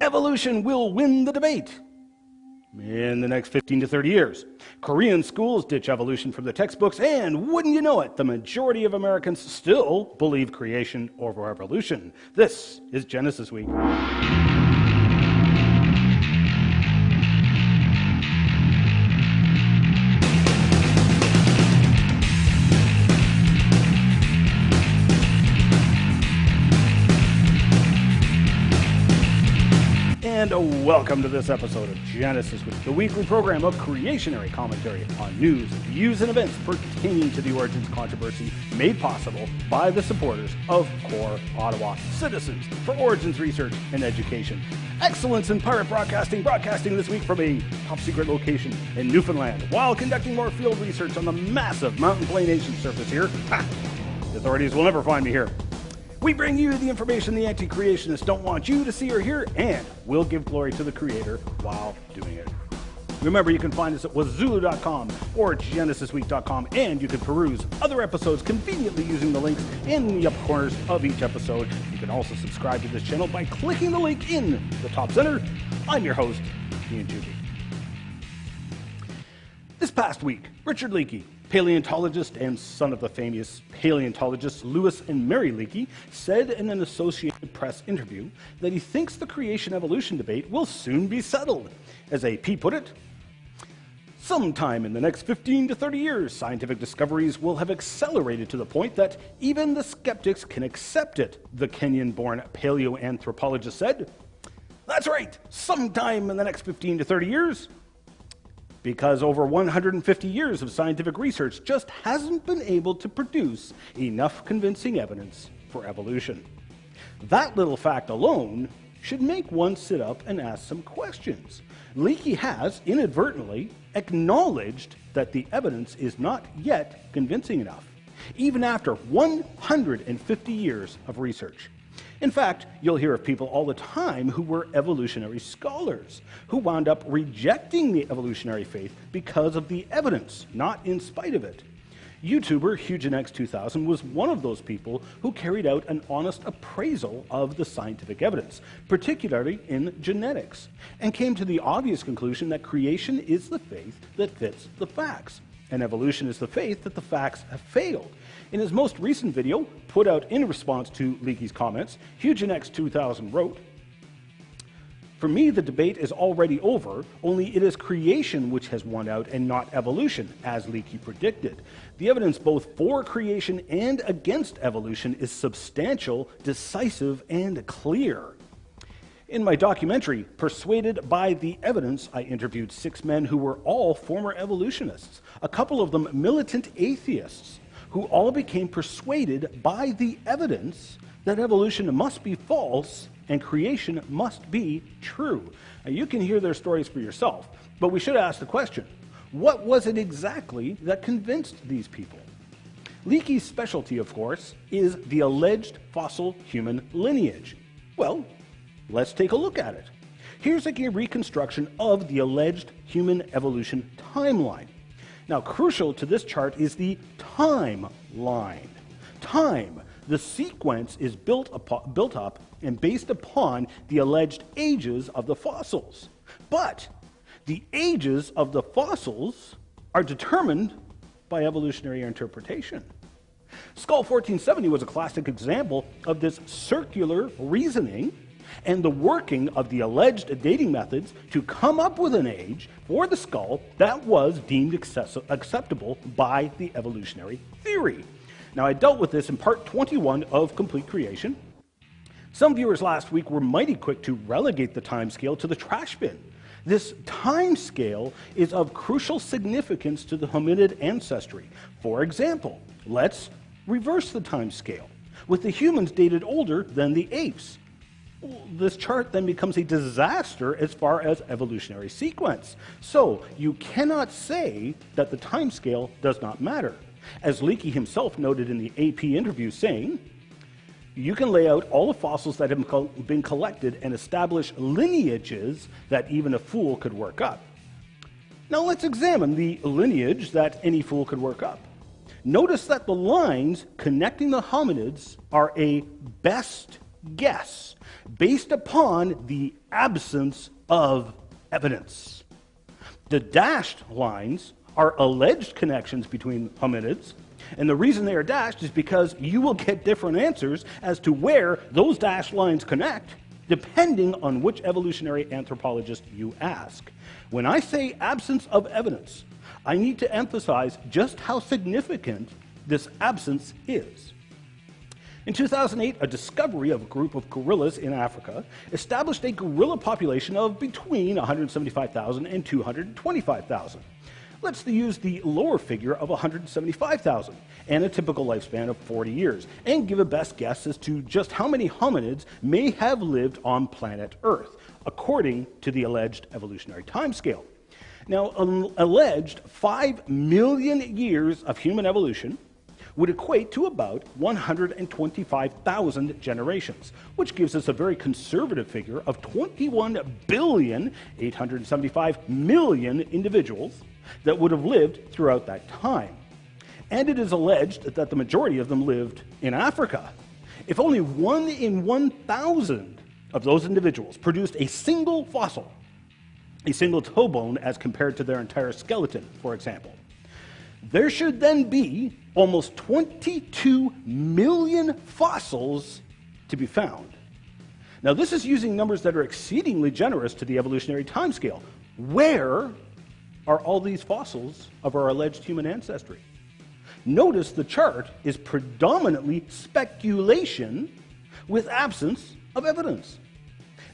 Evolution will win the debate in the next 15 to 30 years. Korean schools ditch evolution from the textbooks, and wouldn't you know it, the majority of Americans still believe creation over evolution. This is Genesis Week. And welcome to this episode of Genesis Week, the weekly program of creationary commentary on news, views, and events pertaining to the Origins controversy, made possible by the supporters of Core Ottawa, Citizens for Origins Research and Education. Excellence in pirate broadcasting this week from a top-secret location in Newfoundland, while conducting more field research on the massive mountain plain ocean surface here. The authorities will never find me here. We bring you the information the anti-creationists don't want you to see or hear, and we'll give glory to the Creator while doing it. Remember, you can find us at Wazooloo.com or GenesisWeek.com, and you can peruse other episodes conveniently using the links in the upper corners of each episode. You can also subscribe to this channel by clicking the link in the top center. I'm your host, Ian Juby. This past week, Richard Leakey, paleontologist and son of the famous paleontologists Lewis and Mary Leakey, said in an Associated Press interview that he thinks the creation-evolution debate will soon be settled. As AP put it, sometime in the next 15 to 30 years, scientific discoveries will have accelerated to the point that even the skeptics can accept it, the Kenyan-born paleoanthropologist said. That's right, sometime in the next 15 to 30 years. Because over 150 years of scientific research just hasn't been able to produce enough convincing evidence for evolution. That little fact alone should make one sit up and ask some questions. Leakey has, inadvertently, acknowledged that the evidence is not yet convincing enough, even after 150 years of research. In fact, you'll hear of people all the time who were evolutionary scholars, who wound up rejecting the evolutionary faith because of the evidence, not in spite of it. YouTuber HugenX2000 was one of those people who carried out an honest appraisal of the scientific evidence, particularly in genetics, and came to the obvious conclusion that creation is the faith that fits the facts, and evolution is the faith that the facts have failed. In his most recent video, put out in response to Leakey's comments, HugenX2000 wrote, "For me, the debate is already over, only it is creation which has won out and not evolution, as Leakey predicted. The evidence both for creation and against evolution is substantial, decisive, and clear." In my documentary, Persuaded by the Evidence, I interviewed 6 men who were all former evolutionists, a couple of them militant atheists, who all became persuaded by the evidence that evolution must be false and creation must be true. Now, you can hear their stories for yourself, but we should ask the question, what was it exactly that convinced these people? Leakey's specialty, of course, is the alleged fossil human lineage. Well, let's take a look at it. Here's a reconstruction of the alleged human evolution timeline. Now, crucial to this chart is the timeline. Time, the sequence is built up and based upon the alleged ages of the fossils. But the ages of the fossils are determined by evolutionary interpretation. Skull 1470 was a classic example of this circular reasoning and the working of the alleged dating methods to come up with an age for the skull that was deemed acceptable by the evolutionary theory. Now, I dealt with this in part 21 of Complete Creation. Some viewers last week were mighty quick to relegate the time scale to the trash bin. This time scale is of crucial significance to the hominid ancestry. For example, let's reverse the time scale, with the humans dated older than the apes. This chart then becomes a disaster as far as evolutionary sequence. So you cannot say that the timescale does not matter. As Leakey himself noted in the AP interview, saying, you can lay out all the fossils that have been collected and establish lineages that even a fool could work up. Now let's examine the lineage that any fool could work up. Notice that the lines connecting the hominids are a best guess based upon the absence of evidence. The dashed lines are alleged connections between hominids, and the reason they are dashed is because you will get different answers as to where those dashed lines connect, depending on which evolutionary anthropologist you ask. When I say absence of evidence, I need to emphasize just how significant this absence is. In 2008, a discovery of a group of gorillas in Africa established a gorilla population of between 175,000 and 225,000. Let's use the lower figure of 175,000 and a typical lifespan of 40 years, and give a best guess as to just how many hominids may have lived on planet Earth, according to the alleged evolutionary timescale. Now, an alleged 5 million years of human evolution would equate to about 125,000 generations, which gives us a very conservative figure of 21,875,000,000 individuals that would have lived throughout that time. And it is alleged that the majority of them lived in Africa. If only 1 in 1,000 of those individuals produced a single fossil, a single toe bone as compared to their entire skeleton, for example, there should then be almost 22 million fossils to be found. Now, this is using numbers that are exceedingly generous to the evolutionary timescale. Where are all these fossils of our alleged human ancestry? Notice the chart is predominantly speculation with absence of evidence.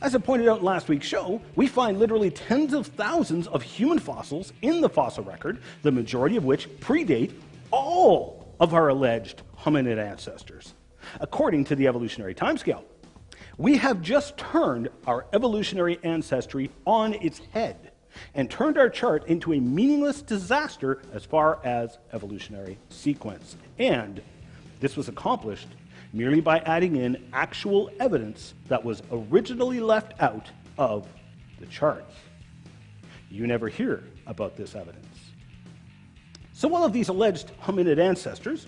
As I pointed out in last week's show, we find literally tens of thousands of human fossils in the fossil record, the majority of which predate all of our alleged hominid ancestors, according to the evolutionary timescale. We have just turned our evolutionary ancestry on its head and turned our chart into a meaningless disaster as far as evolutionary sequence. And this was accomplished merely by adding in actual evidence that was originally left out of the charts. You never hear about this evidence. So all of these alleged hominid ancestors,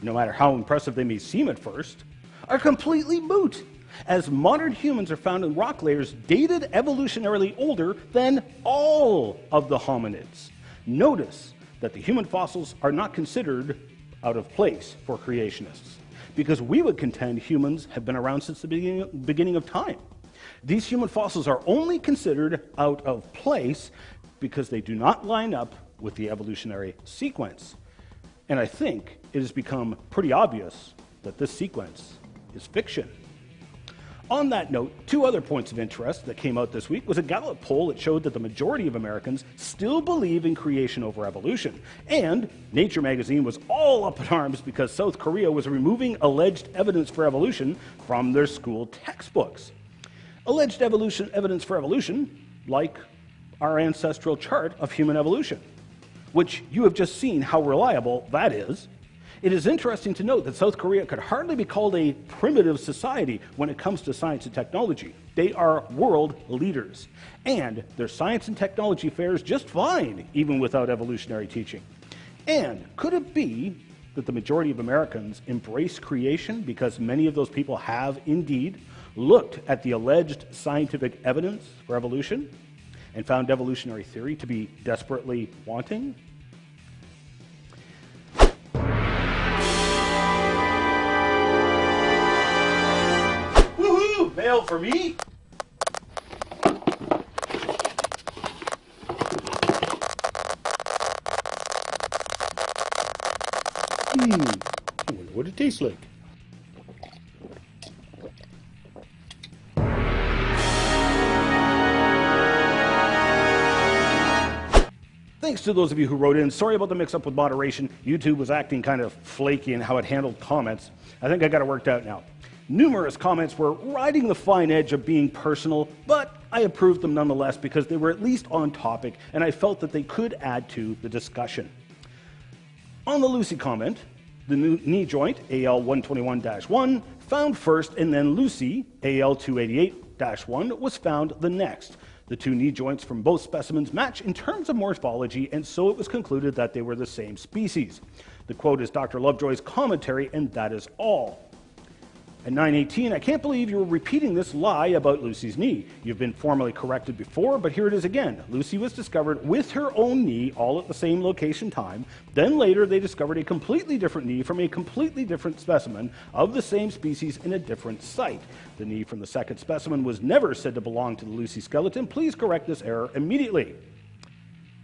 no matter how impressive they may seem at first, are completely moot, as modern humans are found in rock layers dated evolutionarily older than all of the hominids. Notice that the human fossils are not considered out of place for creationists, because we would contend humans have been around since the beginning of time. These human fossils are only considered out of place because they do not line up with the evolutionary sequence. And I think it has become pretty obvious that this sequence is fiction. On that note, two other points of interest that came out this week was a Gallup poll that showed that the majority of Americans still believe in creation over evolution. And Nature magazine was all up in arms because South Korea was removing alleged evidence for evolution from their school textbooks. Alleged evidence for evolution, like our ancestral chart of human evolution, which you have just seen how reliable that is. It is interesting to note that South Korea could hardly be called a primitive society when it comes to science and technology. They are world leaders, and their science and technology fares just fine, even without evolutionary teaching. And could it be that the majority of Americans embrace creation because many of those people have indeed looked at the alleged scientific evidence for evolution and found evolutionary theory to be desperately wanting? Mail for me? I wonder what it tastes like. Thanks to those of you who wrote in. Sorry about the mix-up with moderation. YouTube was acting kind of flaky in how it handled comments. I think I got it worked out now. Numerous comments were riding the fine edge of being personal, but I approved them nonetheless because they were at least on topic and I felt that they could add to the discussion. On the Lucy comment, the new knee joint, AL121-1, found first, and then Lucy, AL288-1, was found the next. The two knee joints from both specimens match in terms of morphology, and so it was concluded that they were the same species. The quote is Dr. Lovejoy's commentary, and that is all. At 9:18, I can't believe you're repeating this lie about Lucy's knee. You've been formally corrected before, but here it is again. Lucy was discovered with her own knee, all at the same location time. Then later, they discovered a completely different knee from a completely different specimen of the same species in a different site. The knee from the second specimen was never said to belong to the Lucy skeleton. Please correct this error immediately.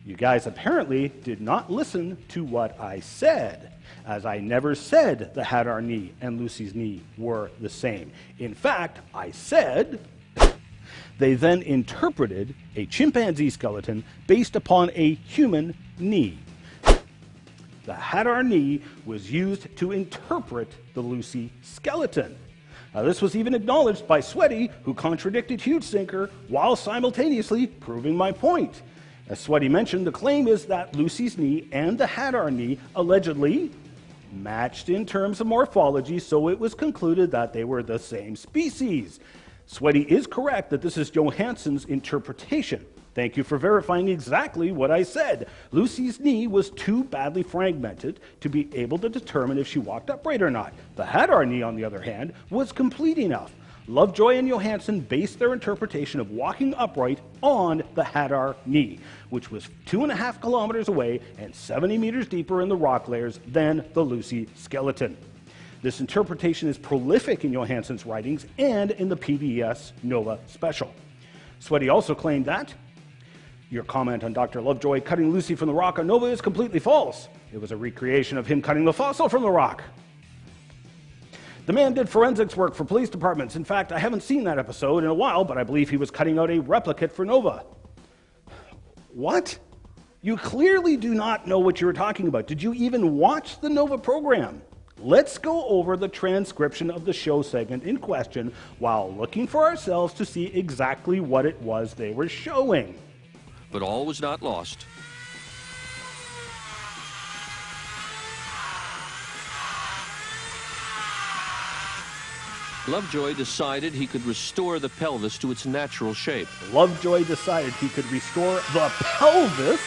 You guys apparently did not listen to what I said, as I never said the Hadar knee and Lucy's knee were the same. In fact, I said they then interpreted a chimpanzee skeleton based upon a human knee. The Hadar knee was used to interpret the Lucy skeleton. Now, this was even acknowledged by Sweaty, who contradicted Huge Sinker while simultaneously proving my point. As Sweaty mentioned, the claim is that Lucy's knee and the Hadar knee allegedly matched in terms of morphology, so it was concluded that they were the same species. Sweaty is correct that this is Johansson's interpretation. Thank you for verifying exactly what I said. Lucy's knee was too badly fragmented to be able to determine if she walked upright or not. The Hadar knee, on the other hand, was complete enough. Lovejoy and Johansson based their interpretation of walking upright on the Hadar knee, which was 2.5 kilometers away and 70 meters deeper in the rock layers than the Lucy skeleton. This interpretation is prolific in Johansson's writings and in the PBS Nova special. Sweaty also claimed that your comment on Dr. Lovejoy cutting Lucy from the rock on Nova is completely false. It was a recreation of him cutting the fossil from the rock. The man did forensics work for police departments. In fact, I haven't seen that episode in a while, but I believe he was cutting out a replicate for Nova. What? You clearly do not know what you were talking about. Did you even watch the Nova program? Let's go over the transcription of the show segment in question while looking for ourselves to see exactly what it was they were showing. But all was not lost. Lovejoy decided he could restore the pelvis to its natural shape. Lovejoy decided he could restore the pelvis.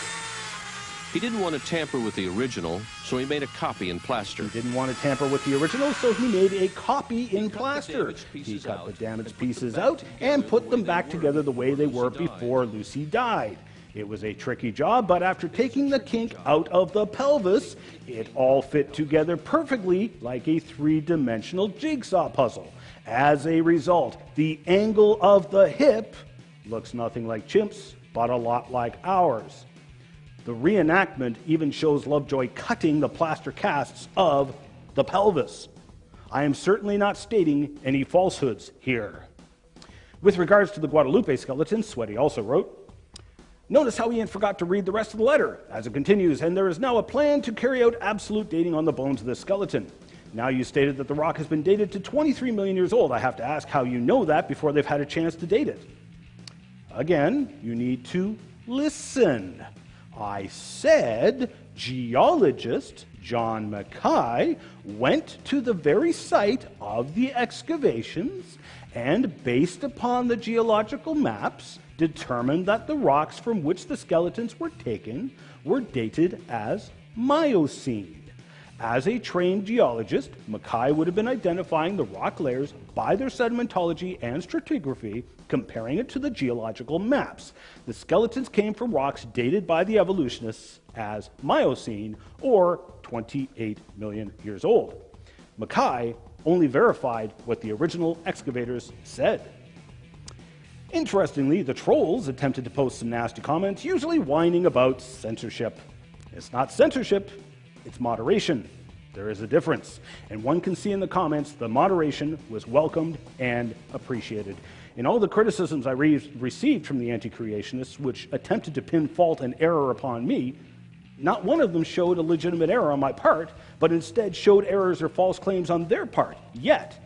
He didn't want to tamper with the original, so he made a copy in plaster. He didn't want to tamper with the original, so he made a copy in plaster. He cut the damaged pieces out and put them back together the way they were before Lucy died. It was a tricky job, but after taking the kink out of the pelvis, it all fit together perfectly like a three-dimensional jigsaw puzzle. As a result, the angle of the hip looks nothing like Chimp's, but a lot like ours. The reenactment even shows Lovejoy cutting the plaster casts of the pelvis. I am certainly not stating any falsehoods here. With regards to the Guadalupe skeleton, Sweaty also wrote, notice how Ian forgot to read the rest of the letter. As it continues, and there is now a plan to carry out absolute dating on the bones of this skeleton. Now you stated that the rock has been dated to 23 million years old. I have to ask how you know that before they've had a chance to date it. Again, you need to listen. I said geologist John Mackay went to the very site of the excavations and, based upon the geological maps, determined that the rocks from which the skeletons were taken were dated as Miocene. As a trained geologist, Mackay would have been identifying the rock layers by their sedimentology and stratigraphy, comparing it to the geological maps. The skeletons came from rocks dated by the evolutionists as Miocene, or 28 million years old. Mackay only verified what the original excavators said. Interestingly, the trolls attempted to post some nasty comments, usually whining about censorship. It's not censorship, it's moderation. There is a difference, and one can see in the comments the moderation was welcomed and appreciated. In all the criticisms I received from the anti-creationists, which attempted to pin fault and error upon me, not one of them showed a legitimate error on my part, but instead showed errors or false claims on their part. Yet,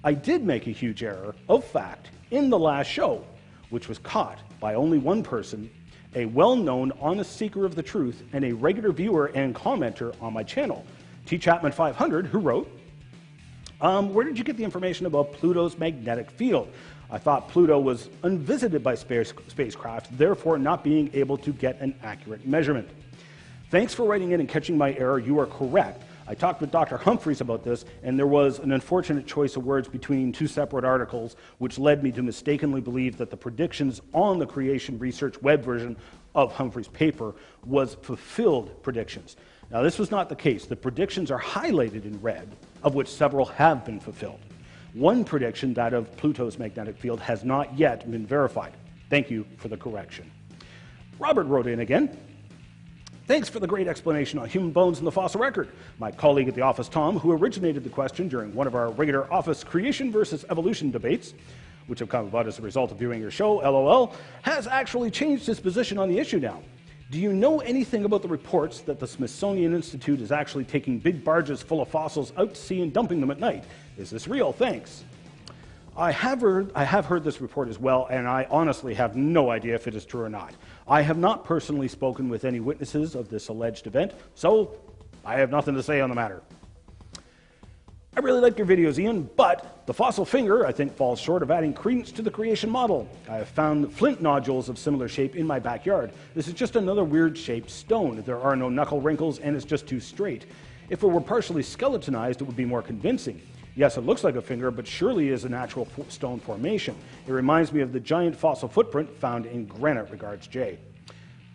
I did make a huge error of fact in the last show, which was caught by only one person, a well-known honest seeker of the truth and a regular viewer and commenter on my channel, T. Chapman 500, who wrote, where did you get the information about Pluto's magnetic field? I thought Pluto was unvisited by spacecraft, therefore not being able to get an accurate measurement. Thanks for writing in and catching my error. You are correct. I talked with Dr. Humphreys about this, and there was an unfortunate choice of words between two separate articles, which led me to mistakenly believe that the predictions on the Creation Research web version of Humphreys' paper was fulfilled predictions. Now, this was not the case. The predictions are highlighted in red, of which several have been fulfilled. One prediction, that of Pluto's magnetic field, has not yet been verified. Thank you for the correction. Robert wrote in again. Thanks for the great explanation on human bones and the fossil record. My colleague at the office, Tom, who originated the question during one of our regular office creation versus evolution debates, which have come about as a result of viewing your show, LOL, has actually changed his position on the issue now. Do you know anything about the reports that the Smithsonian Institute is actually taking big barges full of fossils out to sea and dumping them at night? Is this real? Thanks. I have heard this report as well, and I honestly have no idea if it is true or not. I have not personally spoken with any witnesses of this alleged event, so I have nothing to say on the matter. I really like your videos, Ian, but the fossil finger, I think, falls short of adding credence to the creation model. I have found flint nodules of similar shape in my backyard. This is just another weird-shaped stone. There are no knuckle wrinkles, and it's just too straight. If it were partially skeletonized, it would be more convincing. Yes, it looks like a finger, but surely is a natural stone formation. It reminds me of the giant fossil footprint found in granite. Regards, Jay.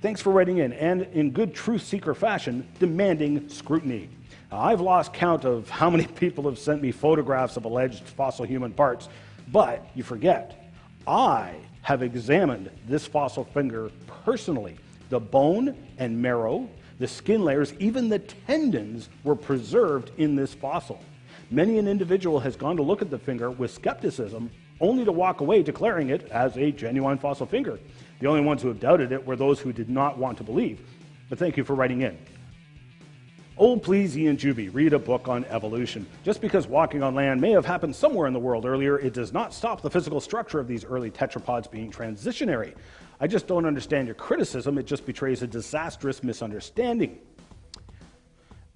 Thanks for writing in, and in good truth seeker fashion, demanding scrutiny. I've lost count of how many people have sent me photographs of alleged fossil human parts, but you forget, I have examined this fossil finger personally. The bone and marrow, the skin layers, even the tendons were preserved in this fossil. Many an individual has gone to look at the finger with skepticism, only to walk away declaring it as a genuine fossil finger. The only ones who have doubted it were those who did not want to believe. But thank you for writing in. Oh, please, Ian Juby, read a book on evolution. Just because walking on land may have happened somewhere in the world earlier, it does not stop the physical structure of these early tetrapods being transitionary. I just don't understand your criticism. It just betrays a disastrous misunderstanding.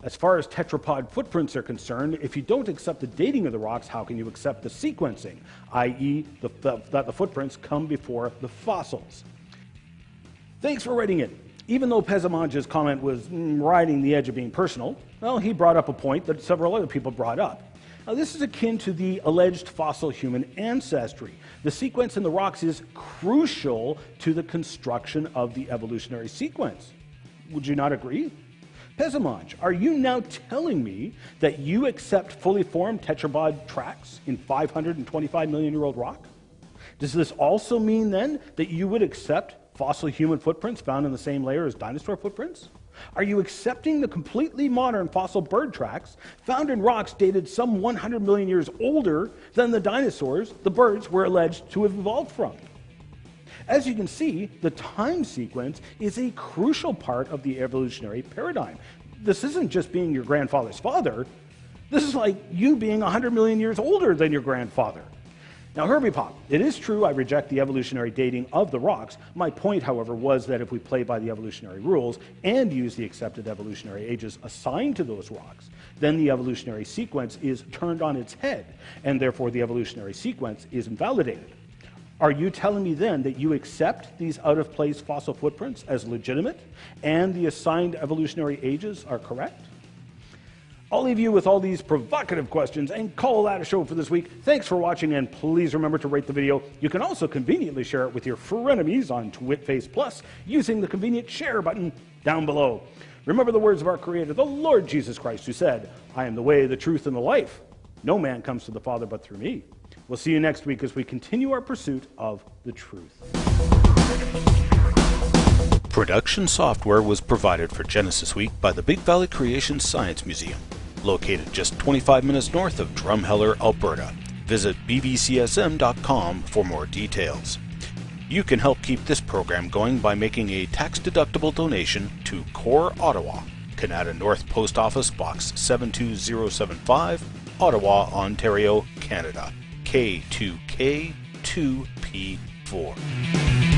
As far as tetrapod footprints are concerned, if you don't accept the dating of the rocks, how can you accept the sequencing, i.e. that the footprints come before the fossils? Thanks for writing in. Even though Pezamanja's comment was riding the edge of being personal, well, he brought up a point that several other people brought up. Now, this is akin to the alleged fossil human ancestry. The sequence in the rocks is crucial to the construction of the evolutionary sequence. Would you not agree? Pezamanj, are you now telling me that you accept fully formed tetrapod tracks in 525 million-year-old rock? Does this also mean then that you would accept fossil human footprints found in the same layer as dinosaur footprints? Are you accepting the completely modern fossil bird tracks found in rocks dated some 100 million years older than the dinosaurs the birds were alleged to have evolved from? As you can see, the time sequence is a crucial part of the evolutionary paradigm. This isn't just being your grandfather's father. This is like you being 100 million years older than your grandfather. Now, Herbie Pop, it is true I reject the evolutionary dating of the rocks. My point, however, was that if we play by the evolutionary rules and use the accepted evolutionary ages assigned to those rocks, then the evolutionary sequence is turned on its head, and therefore the evolutionary sequence is invalidated. Are you telling me then that you accept these out-of-place fossil footprints as legitimate and the assigned evolutionary ages are correct? I'll leave you with all these provocative questions and call that a show for this week. Thanks for watching, and please remember to rate the video. You can also conveniently share it with your frenemies on TwitFace Plus using the convenient share button down below. Remember the words of our Creator, the Lord Jesus Christ, who said, "I am the way, the truth, and the life. No man comes to the Father but through me." We'll see you next week as we continue our pursuit of the truth. Production software was provided for Genesis Week by the Big Valley Creation Science Museum, located just 25 minutes north of Drumheller, Alberta. Visit bvcsm.com for more details. You can help keep this program going by making a tax-deductible donation to Core Ottawa, Canada North Post Office Box 72075, Ottawa, Ontario, Canada, K2K2P4.